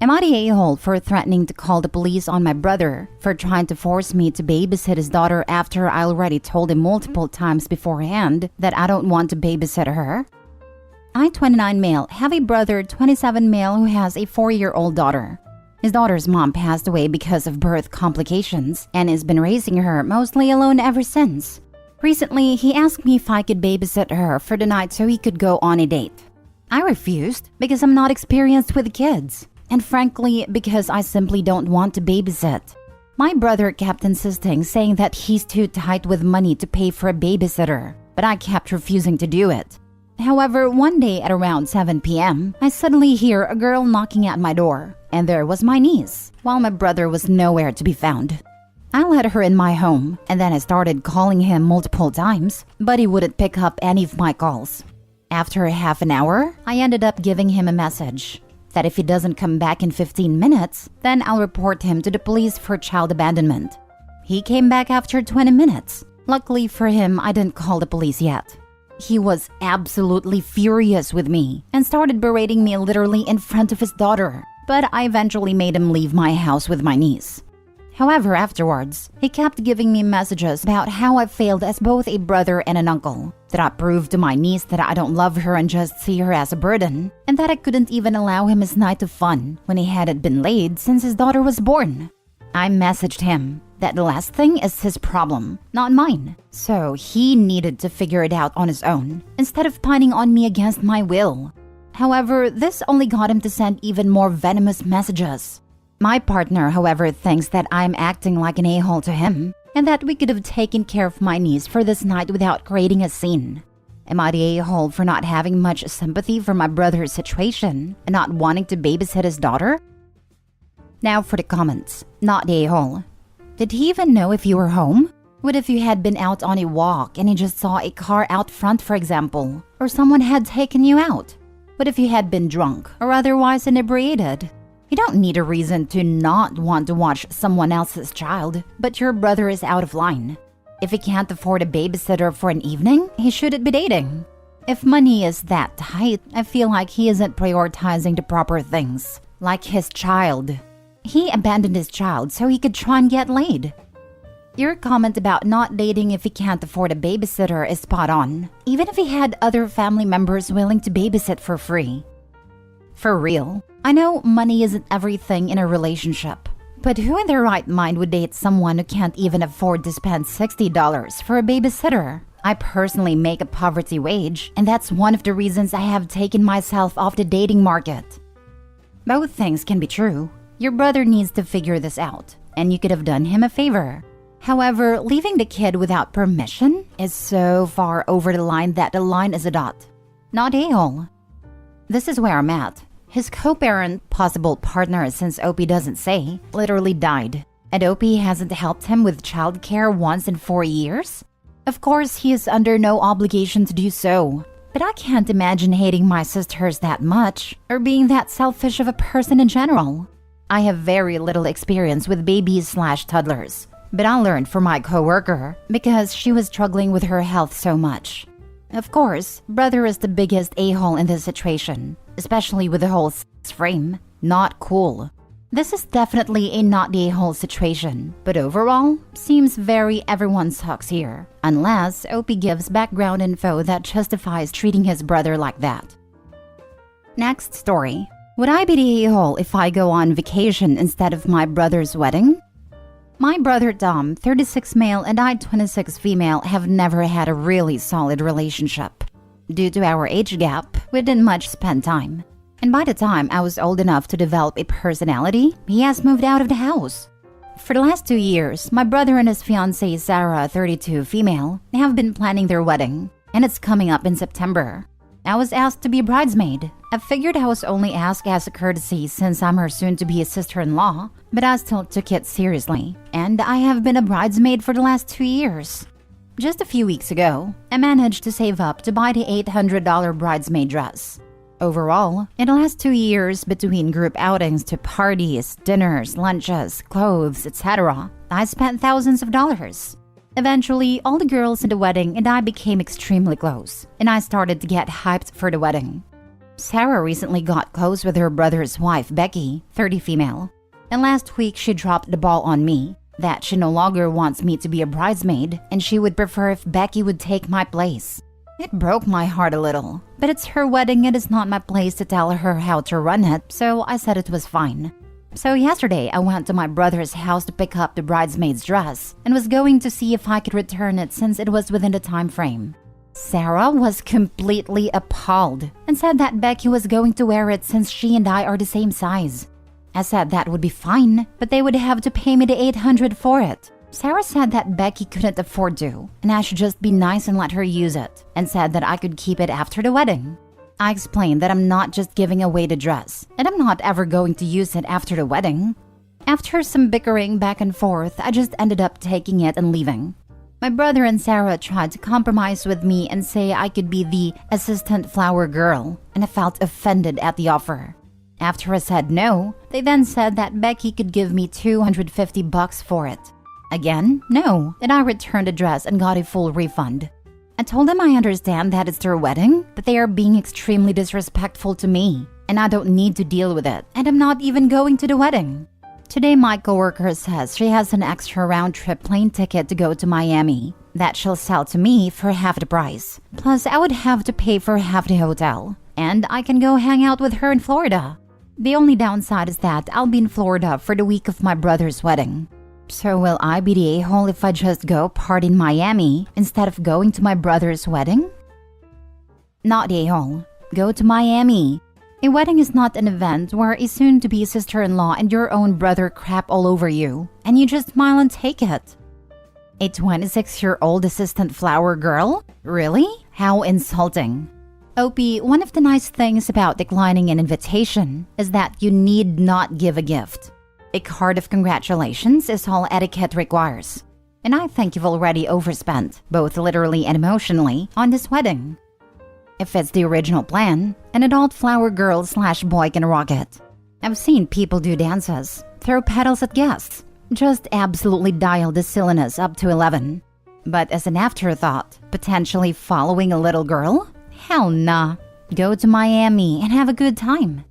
Am I the a-hole for threatening to call the police on my brother for trying to force me to babysit his daughter after I already told him multiple times beforehand that I don't want to babysit her? I, 29 male, have a brother, 27 male, who has a 4-year-old daughter. His daughter's mom passed away because of birth complications and has been raising her mostly alone ever since. Recently, he asked me if I could babysit her for the night so he could go on a date. I refused because I'm not experienced with kids. And frankly, because I simply don't want to babysit. My brother kept insisting, saying that he's too tight with money to pay for a babysitter, but I kept refusing to do it. However, one day at around 7 p.m., I suddenly hear a girl knocking at my door, and there was my niece, while my brother was nowhere to be found. I let her in my home, and then I started calling him multiple times, but he wouldn't pick up any of my calls. After half an hour, I ended up giving him a message that if he doesn't come back in 15 minutes, then I'll report him to the police for child abandonment. He came back after 20 minutes. Luckily for him, I didn't call the police yet. He was absolutely furious with me and started berating me literally in front of his daughter, but I eventually made him leave my house with my niece. However, afterwards, he kept giving me messages about how I failed as both a brother and an uncle, that I proved to my niece that I don't love her and just see her as a burden, and that I couldn't even allow him his night of fun when he hadn't been laid since his daughter was born. I messaged him that the last thing is his problem, not mine, so he needed to figure it out on his own, instead of pining on me against my will. However, this only got him to send even more venomous messages. My partner, however, thinks that I'm acting like an a-hole to him, and that we could have taken care of my niece for this night without creating a scene. Am I the a-hole for not having much sympathy for my brother's situation and not wanting to babysit his daughter? Now for the comments. Not the a-hole. Did he even know if you were home? What if you had been out on a walk and he just saw a car out front, for example? Or someone had taken you out? What if you had been drunk or otherwise inebriated? You don't need a reason to not want to watch someone else's child, but your brother is out of line. If he can't afford a babysitter for an evening, he shouldn't be dating. If money is that tight, I feel like he isn't prioritizing the proper things, like his child. He abandoned his child so he could try and get laid. Your comment about not dating if he can't afford a babysitter is spot on, even if he had other family members willing to babysit for free. For real, I know money isn't everything in a relationship, but who in their right mind would date someone who can't even afford to spend $60 for a babysitter? I personally make a poverty wage, and that's one of the reasons I have taken myself off the dating market. Both things can be true. Your brother needs to figure this out, and you could have done him a favor. However, leaving the kid without permission is so far over the line that the line is a dot. Not a-hole. This is where I'm at. His co-parent, possible partner since Opie doesn't say, literally died. And Opie hasn't helped him with childcare once in 4 years? Of course, he is under no obligation to do so. But I can't imagine hating my sisters that much, or being that selfish of a person in general. I have very little experience with babies/toddlers, but I learned from my coworker because she was struggling with her health so much. Of course, brother is the biggest a-hole in this situation, especially with the whole sex frame. Not cool. This is definitely a not the a-hole situation, but overall, seems very everyone sucks here, unless Opie gives background info that justifies treating his brother like that. Next story. Would I be the a-hole if I go on vacation instead of my brother's wedding? My brother Dom, 36 male, and I, 26 female, have never had a really solid relationship. Due to our age gap, we didn't much spend time. And by the time I was old enough to develop a personality, he has moved out of the house. For the last 2 years, my brother and his fiancée Sarah, 32 female, have been planning their wedding, and it's coming up in September. I was asked to be a bridesmaid. I figured I was only asked as a courtesy since I'm her soon-to-be sister-in-law, but I still took it seriously, and I have been a bridesmaid for the last 2 years. Just a few weeks ago, I managed to save up to buy the $800 bridesmaid dress. Overall, in the last 2 years, between group outings to parties, dinners, lunches, clothes, etc., I spent thousands of dollars. Eventually, all the girls in the wedding and I became extremely close, and I started to get hyped for the wedding. Sarah recently got close with her brother's wife, Becky, 30 female. And last week she dropped the ball on me that she no longer wants me to be a bridesmaid and she would prefer if Becky would take my place. It broke my heart a little, but it's her wedding and it's not my place to tell her how to run it, so I said it was fine. So yesterday I went to my brother's house to pick up the bridesmaid's dress and was going to see if I could return it since it was within the time frame. Sarah was completely appalled and said that Becky was going to wear it since she and I are the same size. I said that would be fine, but they would have to pay me the $800 for it. Sarah said that Becky couldn't afford to, and I should just be nice and let her use it, and said that I could keep it after the wedding. I explained that I'm not just giving away the dress, and I'm not ever going to use it after the wedding. After some bickering back and forth, I just ended up taking it and leaving. My brother and Sarah tried to compromise with me and say I could be the assistant flower girl, and I felt offended at the offer. After I said no, they then said that Becky could give me $250 for it. Again, no, and I returned the dress and got a full refund. I told them I understand that it's their wedding, but they are being extremely disrespectful to me, and I don't need to deal with it, and I'm not even going to the wedding. Today my coworker says she has an extra round-trip plane ticket to go to Miami that she'll sell to me for half the price. Plus, I would have to pay for half the hotel, and I can go hang out with her in Florida. The only downside is that I'll be in Florida for the week of my brother's wedding. So will I be the a-hole if I just go party in Miami instead of going to my brother's wedding? Not the a-hole. Go to Miami. A wedding is not an event where a soon-to-be sister-in-law and your own brother crap all over you, and you just smile and take it. A 26-year-old assistant flower girl? Really? How insulting. Opie, one of the nice things about declining an invitation is that you need not give a gift. A card of congratulations is all etiquette requires. And I think you've already overspent, both literally and emotionally, on this wedding. If it's the original plan, an adult flower girl / boy can rock it. I've seen people do dances, throw petals at guests, just absolutely dial the silliness up to 11. But as an afterthought, potentially following a little girl? Hell nah. Go to Miami and have a good time.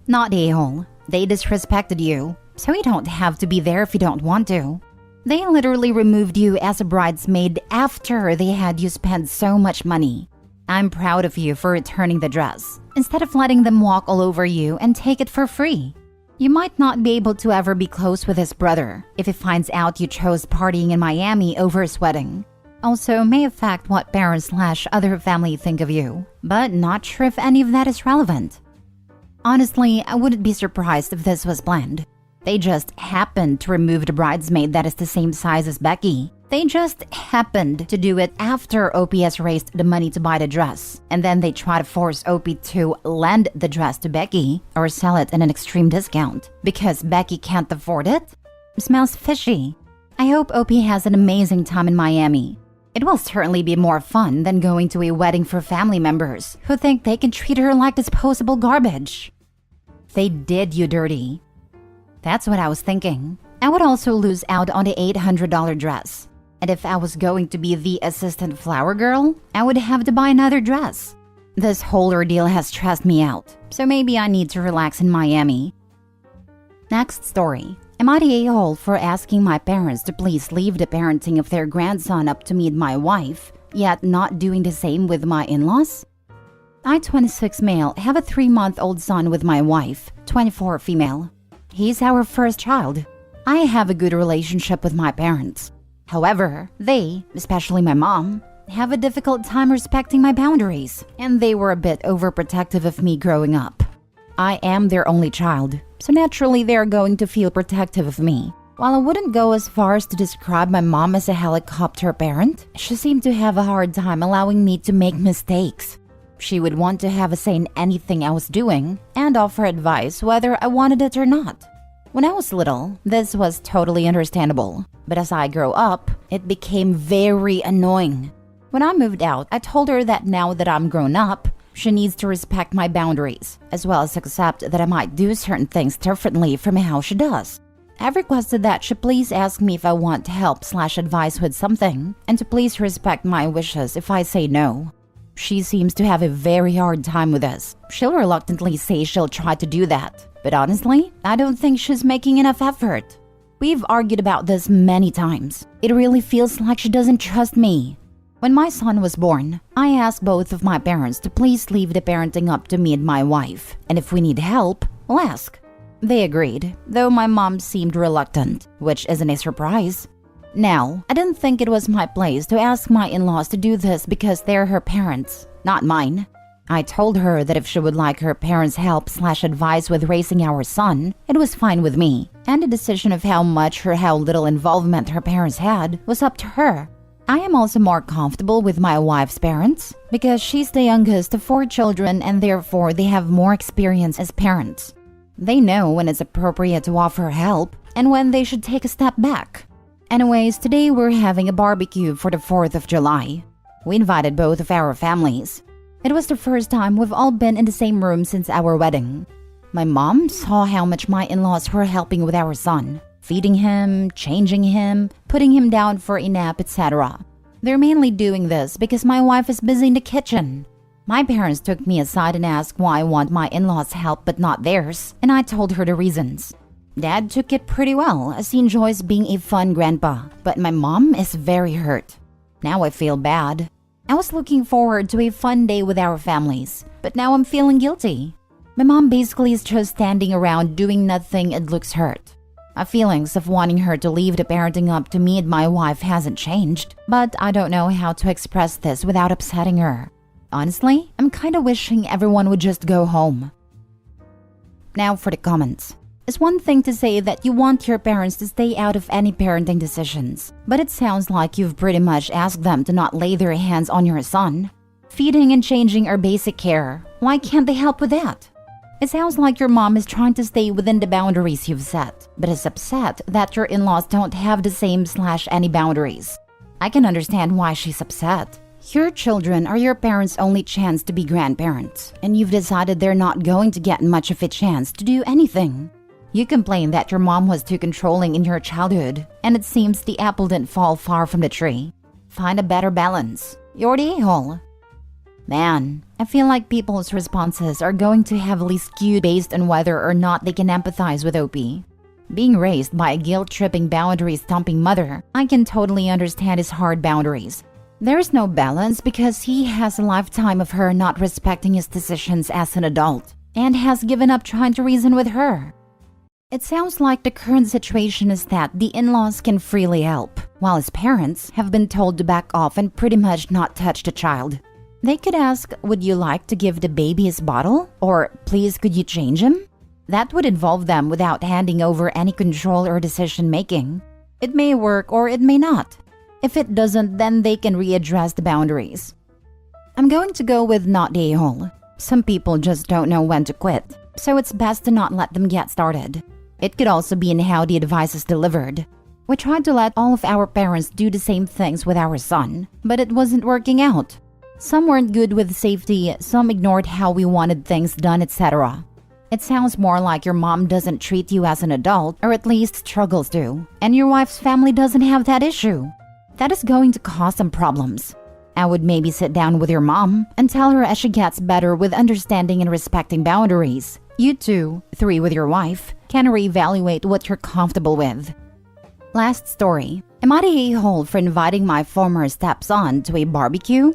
Not a-hole. They disrespected you, so you don't have to be there if you don't want to. They literally removed you as a bridesmaid after they had you spend so much money. I'm proud of you for returning the dress, instead of letting them walk all over you and take it for free. You might not be able to ever be close with his brother if he finds out you chose partying in Miami over his wedding. Also may affect what parents / other family think of you, but not sure if any of that is relevant. Honestly, I wouldn't be surprised if this was planned. They just happened to remove the bridesmaid that is the same size as Becky. They just happened to do it after Opie has raised the money to buy the dress, and then they try to force Opie to lend the dress to Becky or sell it at an extreme discount because Becky can't afford it? Smells fishy. I hope Opie has an amazing time in Miami. It will certainly be more fun than going to a wedding for family members who think they can treat her like disposable garbage. They did you dirty. That's what I was thinking. I would also lose out on the $800 dress. And if I was going to be the assistant flower girl, I would have to buy another dress. This whole ordeal has stressed me out, so maybe I need to relax in Miami. Next story. Am I the a-hole for asking my parents to please leave the parenting of their grandson up to me and my wife, yet not doing the same with my in-laws? I, 26 male, have a 3-month-old son with my wife, 24 female. He's our first child. I have a good relationship with my parents. However, they, especially my mom, have a difficult time respecting my boundaries, and they were a bit overprotective of me growing up. I am their only child, so naturally they are going to feel protective of me. While I wouldn't go as far as to describe my mom as a helicopter parent, she seemed to have a hard time allowing me to make mistakes. She would want to have a say in anything I was doing and offer advice whether I wanted it or not. When I was little, this was totally understandable, but as I grew up, it became very annoying. When I moved out, I told her that now that I'm grown up, she needs to respect my boundaries, as well as accept that I might do certain things differently from how she does. I've requested that she please ask me if I want help / advice with something, and to please respect my wishes if I say no. She seems to have a very hard time with us. She'll reluctantly say she'll try to do that. But honestly, I don't think she's making enough effort. We've argued about this many times. It really feels like she doesn't trust me. When my son was born, I asked both of my parents to please leave the parenting up to me and my wife. And if we need help, we'll ask. They agreed, though my mom seemed reluctant, which isn't a surprise. Now, I didn't think it was my place to ask my in-laws to do this because they're her parents, not mine. I told her that if she would like her parents' help/advice with raising our son, it was fine with me, and the decision of how much or how little involvement her parents had was up to her. I am also more comfortable with my wife's parents because she's the youngest of 4 children and therefore they have more experience as parents. They know when it's appropriate to offer help and when they should take a step back. Anyways, today we're having a barbecue for the 4th of July. We invited both of our families. It was the first time we've all been in the same room since our wedding. My mom saw how much my in-laws were helping with our son, feeding him, changing him, putting him down for a nap, etc. They're mainly doing this because my wife is busy in the kitchen. My parents took me aside and asked why I want my in-laws' help but not theirs, and I told her the reasons. Dad took it pretty well as he enjoys being a fun grandpa, but my mom is very hurt. Now I feel bad. I was looking forward to a fun day with our families, but now I'm feeling guilty. My mom basically is just standing around doing nothing and looks hurt. My feelings of wanting her to leave the parenting up to me and my wife hasn't changed, but I don't know how to express this without upsetting her. Honestly, I'm kinda wishing everyone would just go home. Now for the comments. It's one thing to say that you want your parents to stay out of any parenting decisions, but it sounds like you've pretty much asked them to not lay their hands on your son. Feeding and changing are basic care. Why can't they help with that? It sounds like your mom is trying to stay within the boundaries you've set, but is upset that your in-laws don't have the same/any boundaries. I can understand why she's upset. Your children are your parents' only chance to be grandparents, and you've decided they're not going to get much of a chance to do anything. You complain that your mom was too controlling in your childhood, and it seems the apple didn't fall far from the tree. Find a better balance. You're the a-hole. Man, I feel like people's responses are going to heavily skew based on whether or not they can empathize with OP. Being raised by a guilt-tripping, boundary-stomping mother, I can totally understand his hard boundaries. There's no balance because he has a lifetime of her not respecting his decisions as an adult, and has given up trying to reason with her. It sounds like the current situation is that the in-laws can freely help, while his parents have been told to back off and pretty much not touch the child. They could ask, would you like to give the baby his bottle? Or, please could you change him? That would involve them without handing over any control or decision making. It may work or it may not. If it doesn't, then they can readdress the boundaries. I'm going to go with not the a-hole. Some people just don't know when to quit, so it's best to not let them get started. It could also be in how the advice is delivered. We tried to let all of our parents do the same things with our son, but it wasn't working out. Some weren't good with safety, some ignored how we wanted things done, etc. It sounds more like your mom doesn't treat you as an adult, or at least struggles to, and your wife's family doesn't have that issue. That is going to cause some problems. I would maybe sit down with your mom and tell her as she gets better with understanding and respecting boundaries. You two, 3 with your wife, can reevaluate what you're comfortable with. Last story. Am I the a-hole for inviting my former stepson to a barbecue?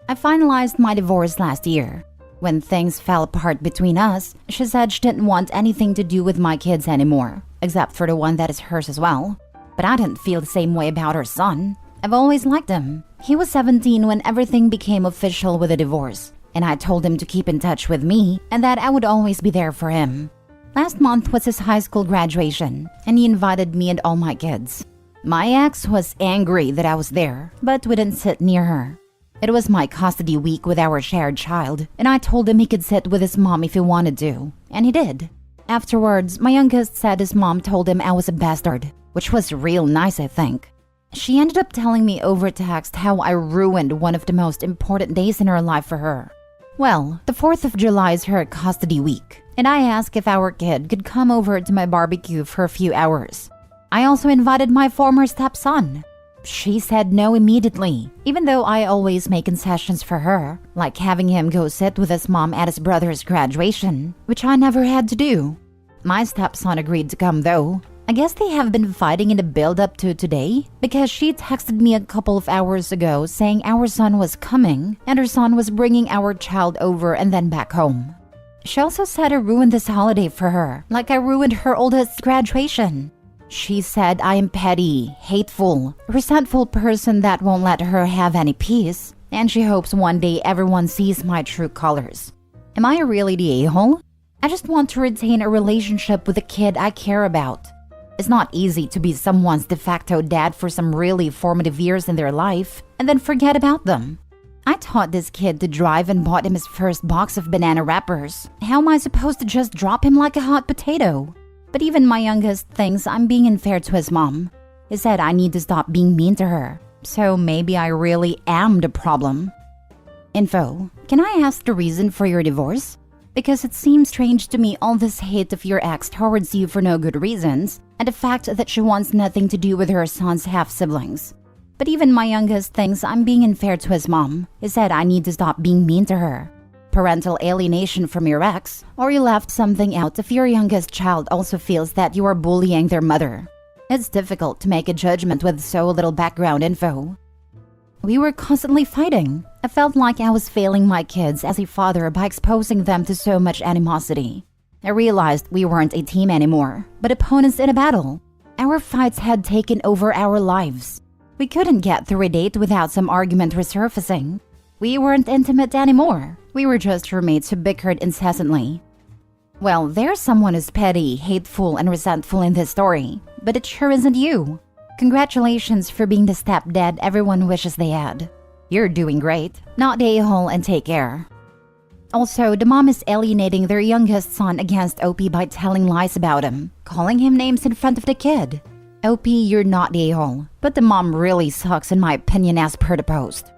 I finalized my divorce last year. When things fell apart between us, she said she didn't want anything to do with my kids anymore, except for the one that is hers as well. But I didn't feel the same way about her son. I've always liked him. He was 17 when everything became official with the divorce, and I told him to keep in touch with me and that I would always be there for him. Last month was his high school graduation, and he invited me and all my kids. My ex was angry that I was there, but we didn't sit near her. It was my custody week with our shared child, and I told him he could sit with his mom if he wanted to, and he did. Afterwards, my youngest said his mom told him I was a bastard, which was real nice, I think. She ended up telling me over text how I ruined one of the most important days in her life for her. Well, the 4th of July is her custody week, and I asked if our kid could come over to my barbecue for a few hours. I also invited my former stepson. She said no immediately, even though I always make concessions for her, like having him go sit with his mom at his brother's graduation, which I never had to do. My stepson agreed to come though. I guess they have been fighting in the build-up to today, because she texted me a couple of hours ago saying our son was coming and her son was bringing our child over and then back home. She also said I ruined this holiday for her, like I ruined her oldest graduation. She said I am petty, hateful, resentful person that won't let her have any peace, and she hopes one day everyone sees my true colors. Am I really the a-hole? I just want to retain a relationship with a kid I care about. It's not easy to be someone's de facto dad for some really formative years in their life and then forget about them. I taught this kid to drive and bought him his first box of banana wrappers. How am I supposed to just drop him like a hot potato? But even my youngest thinks I'm being unfair to his mom. He said I need to stop being mean to her. So maybe I really am the problem. Info. Can I ask the reason for your divorce? Because it seems strange to me all this hate of your ex towards you for no good reasons, and the fact that she wants nothing to do with her son's half-siblings. But even my youngest thinks I'm being unfair to his mom. He said I need to stop being mean to her. Parental alienation from your ex, or you left something out if your youngest child also feels that you are bullying their mother. It's difficult to make a judgment with so little background info. We were constantly fighting. I felt like I was failing my kids as a father by exposing them to so much animosity. I realized we weren't a team anymore, but opponents in a battle. Our fights had taken over our lives. We couldn't get through a date without some argument resurfacing. We weren't intimate anymore. We were just roommates who bickered incessantly. Well, there's someone who's petty, hateful, and resentful in this story, but it sure isn't you. Congratulations for being the stepdad everyone wishes they had. You're doing great. Not the a-hole, and take care. Also, the mom is alienating their youngest son against OP by telling lies about him, calling him names in front of the kid. OP, you're not the a-hole, but the mom really sucks in my opinion as per the post.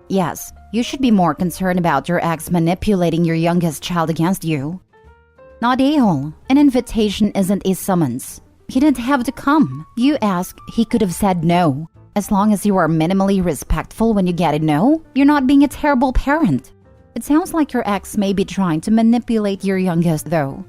Yes, you should be more concerned about your ex manipulating your youngest child against you. Not a-hole. An invitation isn't a summons. He didn't have to come. You asked, he could have said no. As long as you are minimally respectful when you get a no, you're not being a terrible parent. It sounds like your ex may be trying to manipulate your youngest though.